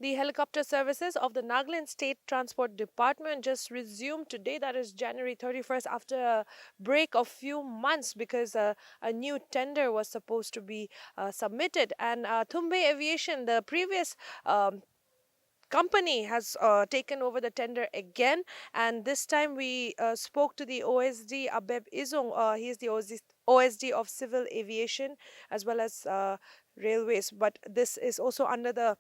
The helicopter services of the Nagaland State Transport Department just resumed today, that is January 31st, after a break of few months because a new tender was supposed to be submitted. And Thumbe Aviation, the previous company, has taken over the tender again, and this time we spoke to the OSD Abeb Izong. He is the OSD of Civil Aviation as well as Railways, but this is also under the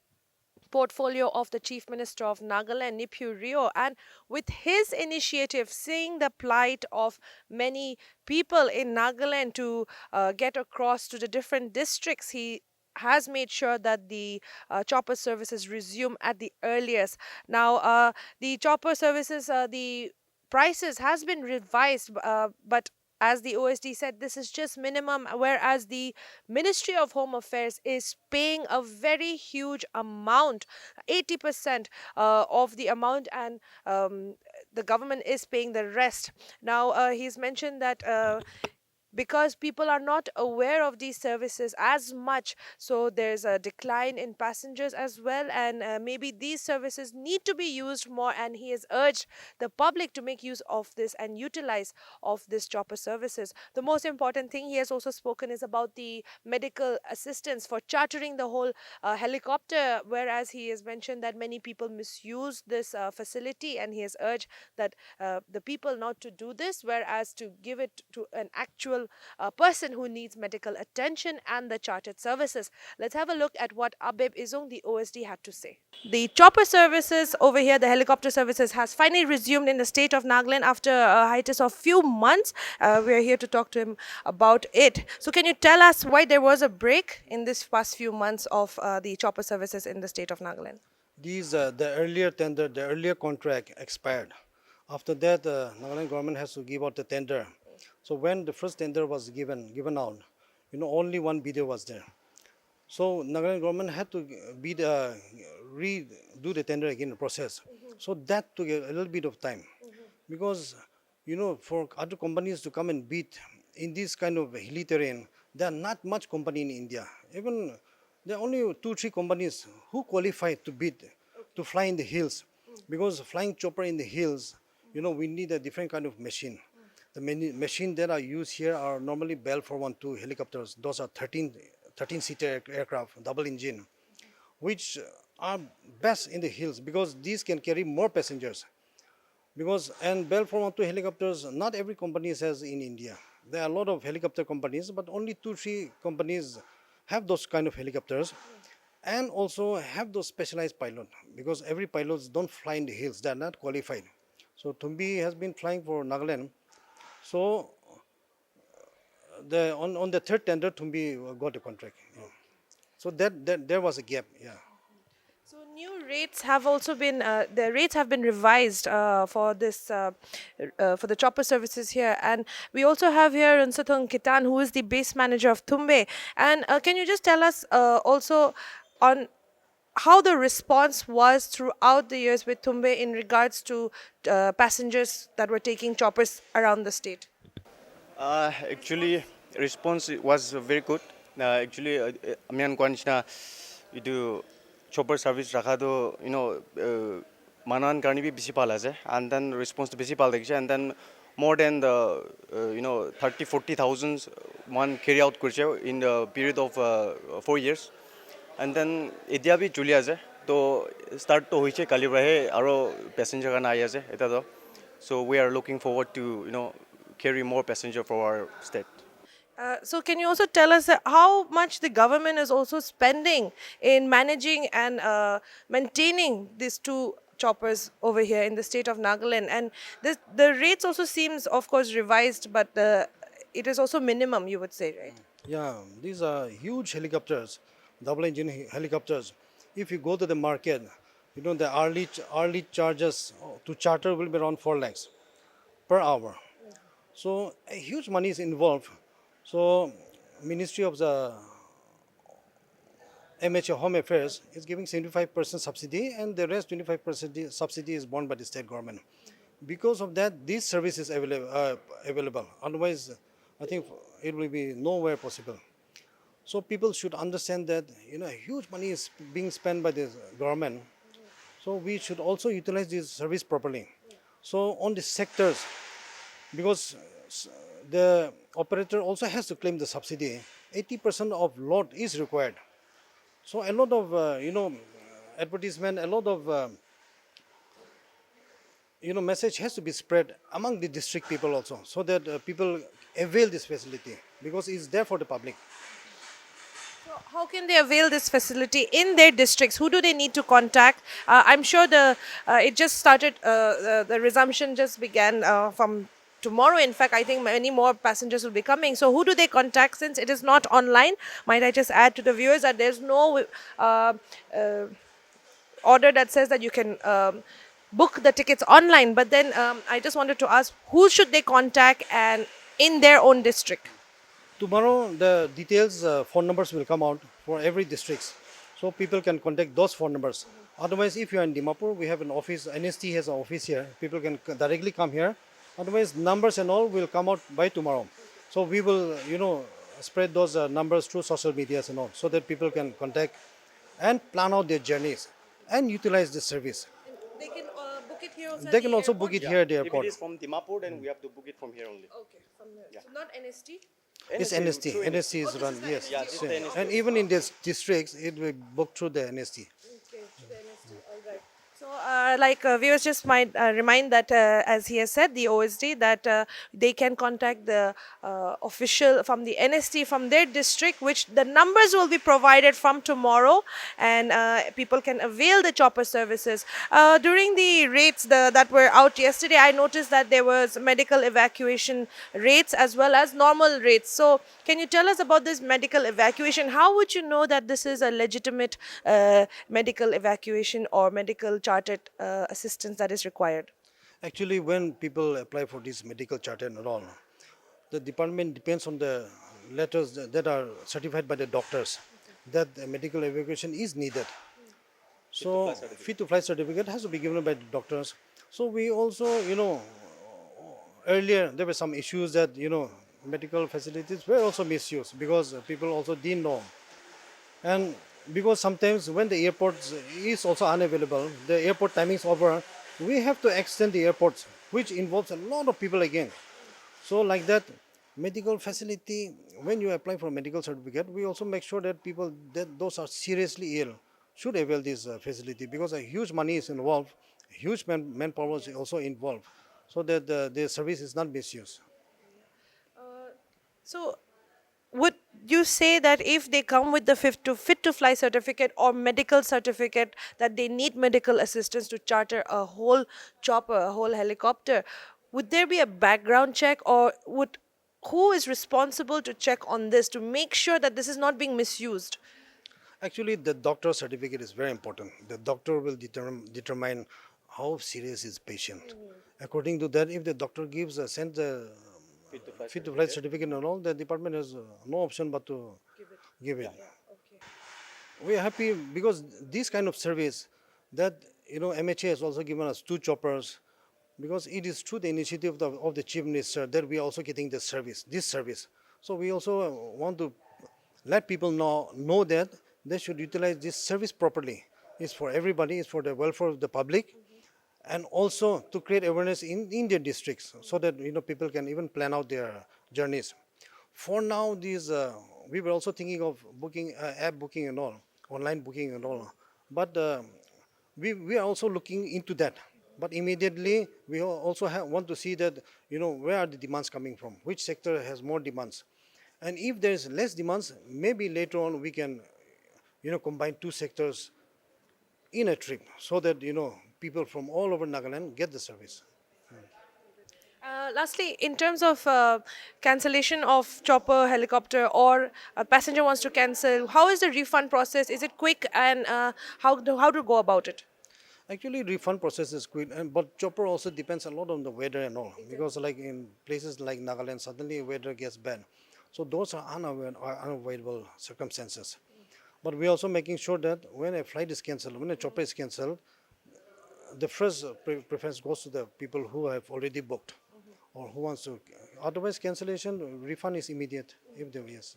portfolio of the Chief Minister of Nagaland, Niphu Rio. And with his initiative, seeing the plight of many people in Nagaland to get across to the different districts, he has made sure that the chopper services resume at the earliest. Now, the chopper services, the prices has been revised, but as the OSD said, this is just minimum, whereas the Ministry of Home Affairs is paying a very huge amount, 80% of the amount, and the government is paying the rest. Now, he's mentioned that because people are not aware of these services as much, so there's a decline in passengers as well, and maybe these services need to be used more, and he has urged the public to make use of this and utilize of this chopper services. The most important thing he has also spoken is about the medical assistance for chartering the whole helicopter, whereas he has mentioned that many people misuse this facility, and he has urged that the people not to do this, whereas to give it to an actual person who needs medical attention and the chartered services. Let's have a look at what Abeb Izong, the OSD, had to say. The chopper services over here, the helicopter services, has finally resumed in the state of Nagaland after a hiatus of few months. We are here to talk to him about it. So can you tell us why there was a break in this past few months of the chopper services in the state of Nagaland? The earlier tender, the earlier contract expired. After that, Nagaland government has to give out the tender. So when the first tender was given out, only one bidder was there. So Nagaland government had to redo the tender again process. So that took a little bit of time, because for other companies to come and bid in this kind of hilly terrain, there are not much company in India. Even there are only 2-3 companies who qualify to bid to fly in the hills, because flying chopper in the hills, we need a different kind of machine. The machine that are used here are normally Bell 412 helicopters. Those are 13-seater aircraft, double engine, which are best in the hills because these can carry more passengers. And Bell 412 helicopters, not every company has in India. There are a lot of helicopter companies, but only 2-3 companies have those kind of helicopters, and also have those specialized pilots, because every pilots don't fly in the hills. They are not qualified. So Tumbi has been flying for Nagaland. So on the third tender, Tumbi got a contract. Yeah. So that there was a gap. Yeah. So new rates have also been the rates have been revised for this for the chopper services here, and we also have here Unsatong Kitan, who is the base manager of Tumbe. And can you just tell us also on how the response was throughout the years with Tumbe in regards to passengers that were taking choppers around the state? Actually, response was very good. Actually, amian kwanchna idu chopper service rakha do manan karni bi bisi pala je, and then response to bisi pal dekhe, and then more than the 30-40,000 one carry out kurche in the period of 4 years, and then edia bi julia je to start to hoiche kali rahe aro passenger kana aya je eta do. So we are looking forward to carry more passenger for our state. So can you also tell us how much the government is also spending in managing and maintaining these two choppers over here in the state of Nagaland? And the rates also seems, of course, revised, but it is also minimum, you would say, right? Yeah, these are huge helicopters, double engine helicopters. If you go to the market, the hourly charges to charter will be around 4 lakhs per hour. So a huge money is involved. So Ministry of the MHA Home Affairs is giving 75% subsidy, and the rest 25% subsidy is borne by the state government. Because of that, this service is available. Otherwise, I think it will be nowhere possible. So people should understand that huge money is being spent by the government So we should also utilize this service properly. So on the sectors, because the operator also has to claim the subsidy, 80% of lot is required. So a lot of advertisement, a lot of message has to be spread among the district people also, so that people avail this facility because it's there for the public. So how can they avail this facility in their districts? Who do they need to contact? I'm sure the it just started. The resumption just began from tomorrow. In fact, I think many more passengers will be coming. So who do they contact since it is not online? Might I just add to the viewers that there's no uh, order that says that you can book the tickets online. But then I just wanted to ask who should they contact and in their own district. Tomorrow, the details, phone numbers will come out for every districts, so people can contact those phone numbers. Otherwise, if you are in Dimapur, we have an office. NST has an office here. People can directly come here. Otherwise, numbers and all will come out by tomorrow. So we will, spread those numbers through social medias and all, so that people can contact and plan out their journeys and utilize this service. They can book it here also at They can the also book airport? it here at the If it airport. is from Dimapur, then we have to book it from here only. Okay, from there. So not NST? It's NST. through NST Oh, is this run, is the yes. Yeah, this is the Same. NST. And even in these districts, it will book through the NST. Okay, to the NST. All right. So, viewers just might remind that, as he has said, the OSD, that they can contact the official from the NST from their district, which the numbers will be provided from tomorrow, and people can avail the chopper services. During the rates that were out yesterday, I noticed that there was medical evacuation rates as well as normal rates. So, can you tell us about this medical evacuation? How would you know that this is a legitimate medical evacuation or medical chartered assistance that is required? Actually, when people apply for this medical charter and all, the department depends on the letters that are certified by the doctors that the medical evacuation is needed. So, fit to fly certificate has to be given by the doctors. So, we also, earlier there were some issues that, medical facilities were also misused because people also didn't know. And because sometimes when the airport is also unavailable, the airport timing is over, we have to extend the airports, which involves a lot of people again. So like that, medical facility, when you apply for a medical certificate, we also make sure that people that those are seriously ill should avail this facility because a huge money is involved, huge manpower is also involved, so that the service is not misused. So, would you say that if they come with the fit to fly certificate or medical certificate that they need medical assistance to charter a whole chopper, a whole helicopter, would there be a background check, or would who is responsible to check on this to make sure that this is not being misused? Actually, the doctor certificate is very important. The doctor will determine how serious is patient. According to that, if the doctor gives send the fit to fly certificate and all, the department has no option but to give it. We are happy because this kind of service that MHA has also given us two choppers because it is through the initiative of the chief minister that we are also getting this service. So we also want to let people know that they should utilize this service properly. It's for everybody. It's for the welfare of the public, and also to create awareness in their districts so that people can even plan out their journeys. For now, these we were also thinking of booking app booking and all, online booking and all, but we are also looking into that. But immediately we also want to see that where are the demands coming from, which sector has more demands, and if there is less demands, maybe later on we can combine two sectors in a trip so that people from all over Nagaland get the service. Lastly, in terms of cancellation of chopper, helicopter, or a passenger wants to cancel, how is the refund process? Is it quick, and how to go about it? Actually, refund process is quick, but chopper also depends a lot on the weather and all. Because like in places like Nagaland, suddenly weather gets bad, so those are unavoidable circumstances. But we're also making sure that when a flight is cancelled, when a chopper is cancelled, the first preference goes to the people who have already booked or who wants to. Otherwise, cancellation refund is immediate if there is.